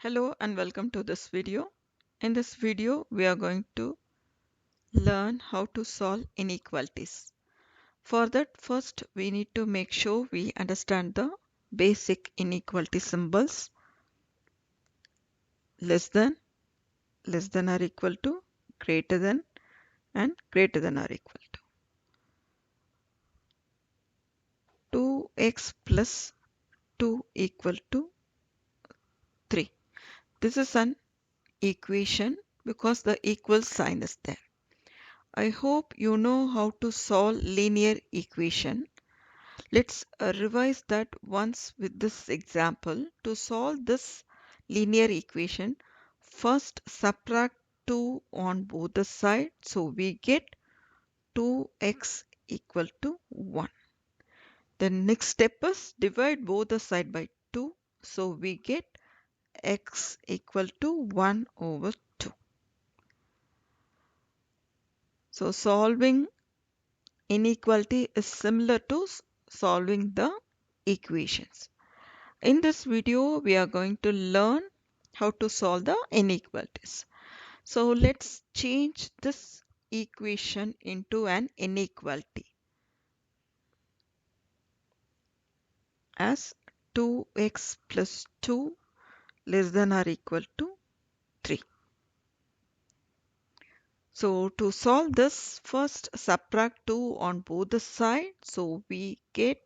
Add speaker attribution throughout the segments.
Speaker 1: Hello and welcome to this video. In this video, we are going to learn how to solve inequalities. For that, first we need to make sure we understand the basic inequality symbols: less than or equal to, greater than, and greater than or equal to. 2x plus 2 equal to 3. This is an equation because the equal sign is there. I hope you know how to solve linear equation. Let's revise that once with this example. To solve this linear equation, first subtract 2 on both the sides. So we get 2x equal to 1. The next step is divide both the side by 2. So we get x equal to 1 over 2. So solving inequality is similar to solving the equations. In this video, we are going to learn how to solve the inequalities. So let's change this equation into an inequality as 2x plus 2 less than or equal to 3. So to solve this, first subtract 2 on both the sides. So we get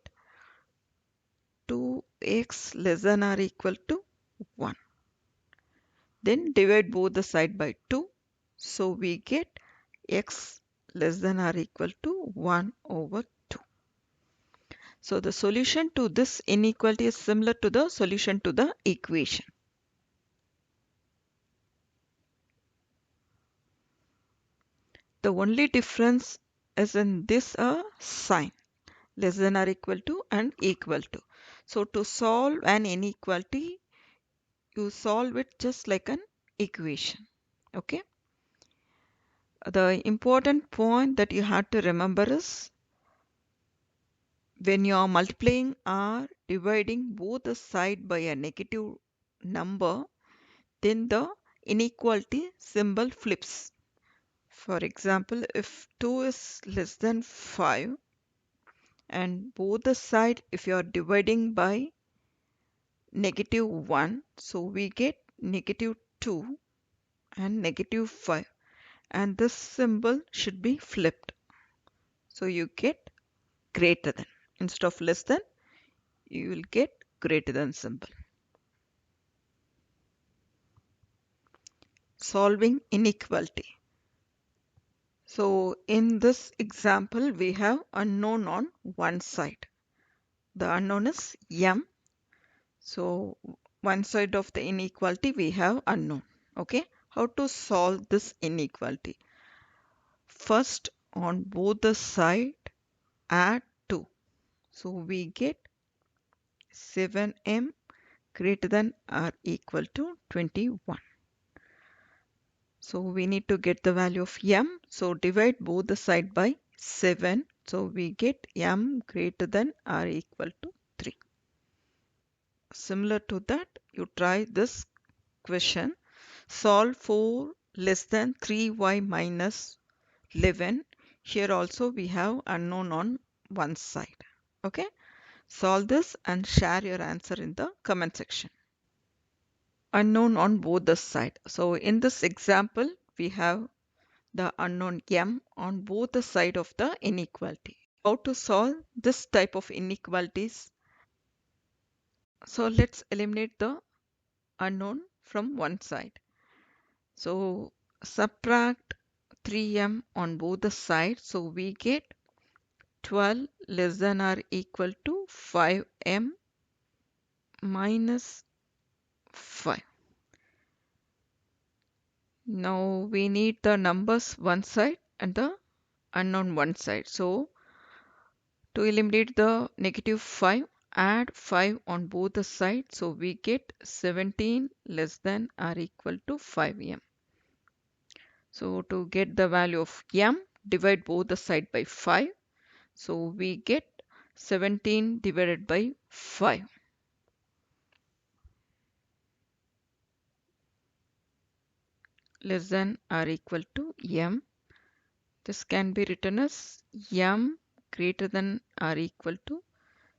Speaker 1: 2x less than or equal to 1. Then divide both the side by 2. So we get x less than or equal to 1 over 2. So the solution to this inequality is similar to the solution to the equation. The only difference is in this sign, less than or equal to and equal to. So to solve an inequality, you solve it just like an equation. Okay. The important point that you have to remember is when you are multiplying or dividing both the side by a negative number, then the inequality symbol flips. For example, if 2 is less than 5 and both the side if you are dividing by negative 1, so we get negative 2 and negative 5, and this symbol should be flipped. So you get greater than. Instead of less than, you will get greater than symbol. Solving inequality. So in this example, we have unknown on one side. The unknown is m. So one side of the inequality we have unknown. Okay. How to solve this inequality? First, on both the side, add 2. So we get 7m greater than or equal to 21. So we need to get the value of m. So divide both the side by 7. So we get m greater than or equal to 3. Similar to that, you try this question. Solve for less than 3y minus 11. Here also we have unknown on one side. Okay. Solve this and share your answer in the comment section. Unknown on both the side. So in this example, we have the unknown m on both the side of the inequality. How to solve this type of inequalities? So let's eliminate the unknown from one side. So subtract 3m on both the sides. So we get 12 less than or equal to 5m minus 5. Now we need the numbers one side and the unknown one side. So to eliminate the negative 5, add 5 on both the sides. So we get 17 less than or equal to 5m. So to get the value of m, divide both the side by 5. So we get 17 divided by 5. less than or equal to m. This can be written as m greater than or equal to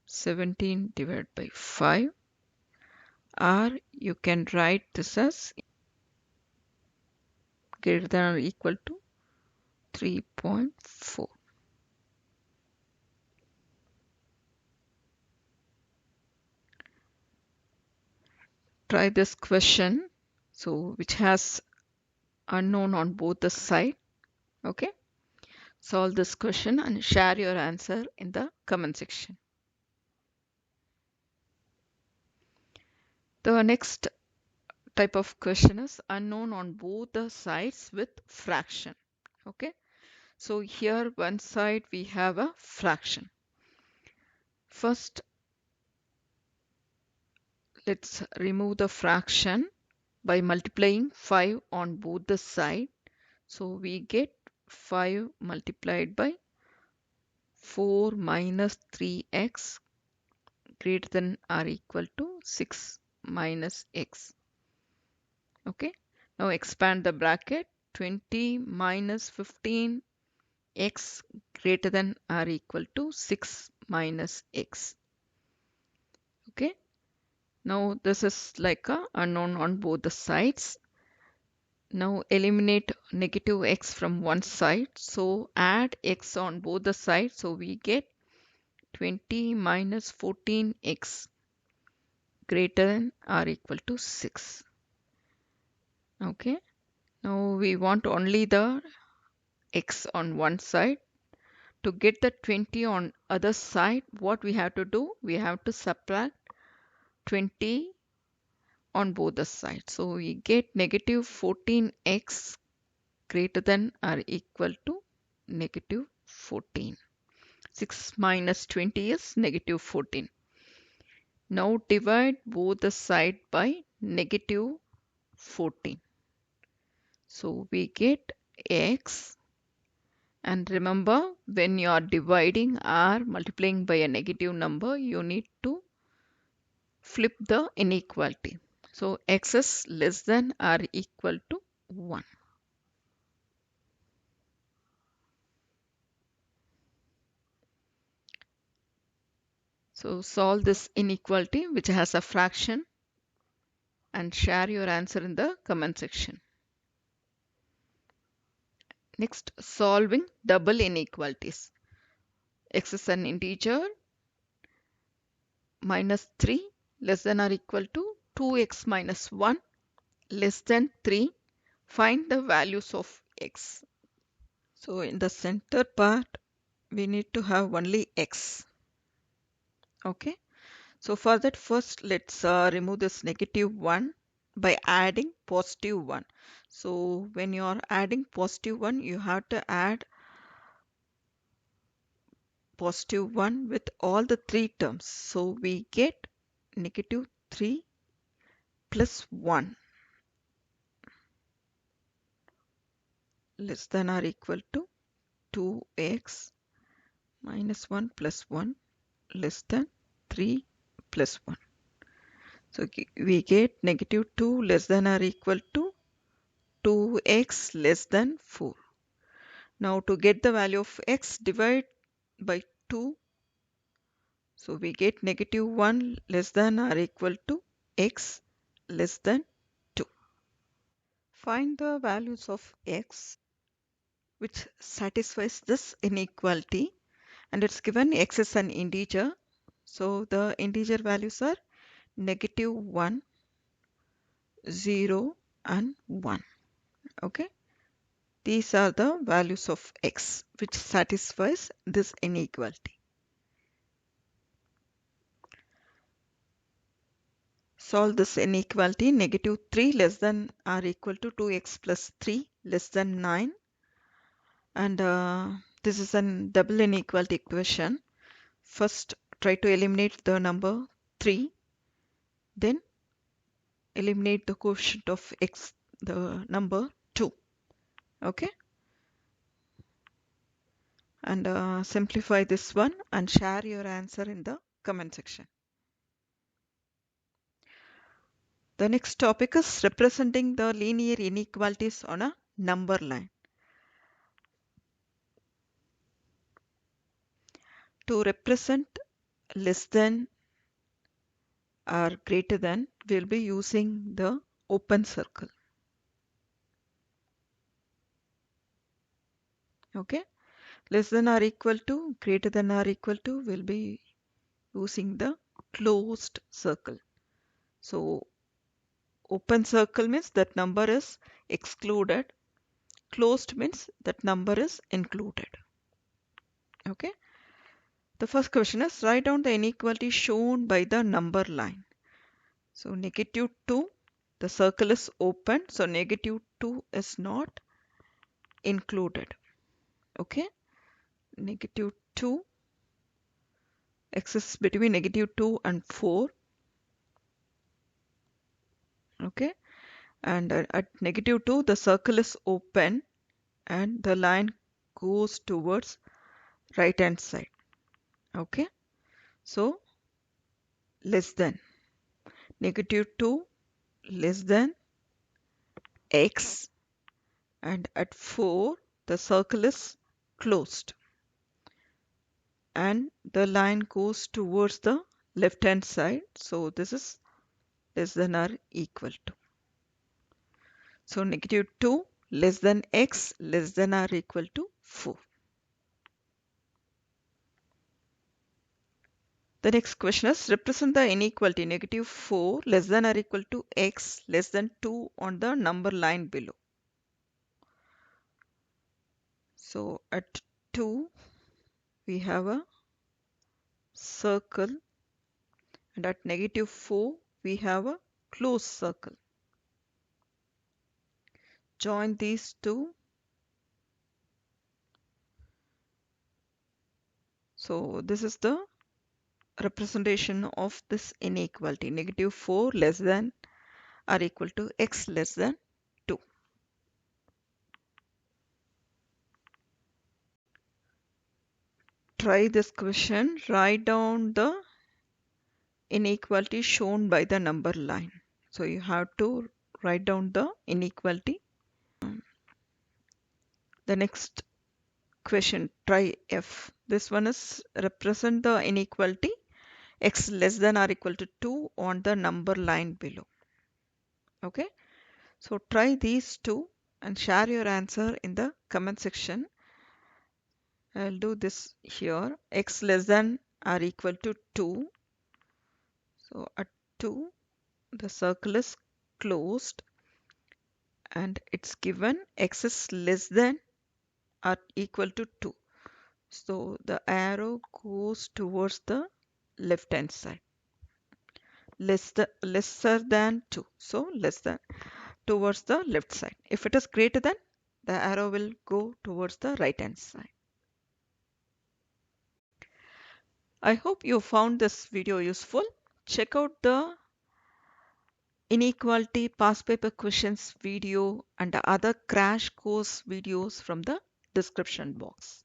Speaker 1: 17 divided by 5, or you can write this as greater than or equal to 3.4. Try this question, so which has unknown on both the side. Okay, solve this question and share your answer in the comment section. The next type of question is unknown on both the sides with fraction. Okay, so here one side we have a fraction. First, let's remove the fraction by multiplying 5 on both the sides. So we get 5 multiplied by 4 minus 3x greater than or equal to 6 minus x. Okay, now expand the bracket. 20 minus 15 x greater than or equal to 6 minus x. Okay, now this is like a unknown on both the sides. Now eliminate negative x from one side, so add x on both the sides, so we get 20 minus 14x greater than or equal to 6. Okay, now we want only the x on one side. To get the 20 on other side, what we have to do? We have to subtract 20 on both the sides. So we get negative 14x greater than or equal to negative 14. 6 minus 20 is negative 14. Now divide both the side by negative 14. So we get x, and remember, when you are dividing or multiplying by a negative number, you need to flip the inequality. So x is less than or equal to 1. So solve this inequality which has a fraction and share your answer in the comment section. Next, solving double inequalities. X is an integer, minus 3 less than or equal to 2x minus 1 less than 3. Find the values of x. So in the center part, we need to have only x. Okay. So for that, first let's remove this negative 1 by adding positive 1. So when you are adding positive 1, you have to add positive 1 with all the three terms. So we get negative 3 plus 1 less than or equal to 2x minus 1 plus 1 less than 3 plus 1. So we get negative 2 less than or equal to 2x less than 4. Now to get the value of x, divide by 2. So we get negative 1 less than or equal to x less than 2. Find the values of x which satisfies this inequality, and it's given x is an integer. So the integer values are negative 1, 0 and 1. Okay. These are the values of x which satisfies this inequality. Solve this inequality. Negative 3 less than or equal to 2x plus 3 less than 9. And this is a double inequality equation. First, try to eliminate the number 3. Then eliminate the quotient of x, the number 2. Okay. And simplify this one and share your answer in the comment section. The next topic is representing the linear inequalities on a number line. To represent less than or greater than, we'll be using the open circle. Okay, less than or equal to, greater than or equal to, we'll be using the closed circle. So open circle means that number is excluded. Closed means that number is included. Okay. The first question is write down the inequality shown by the number line. So -2, the circle is open, so -2 is not included. Okay. -2 exists between -2 and 4. Okay. And at -2 the circle is open and the line goes towards right hand side. Okay. So less than -2 less than x, and at 4 the circle is closed and the line goes towards the left hand side, so this is less than or equal to. So -2 less than x less than or equal to 4. The next question is represent the inequality -4 less than or equal to x less than 2 on the number line below. So at 2 we have a circle and at -4 we have a closed circle. Join these two. So this is the representation of this inequality -4 less than or equal to x less than 2. Try this question. Write down the inequality shown by the number line. So you have to write down the inequality. The next question, try F. This one is represent the inequality x less than or equal to 2 on the number line below. Okay, so try these two and share your answer in the comment section. I'll do this here. X less than or equal to 2. So at 2 the circle is closed and it's given x is less than or equal to 2. So the arrow goes towards the left hand side. Lesser than 2. So less than towards the left side. If it is greater than, the arrow will go towards the right hand side. I hope you found this video useful. Check out the inequality past paper questions video and other crash course videos from the description box.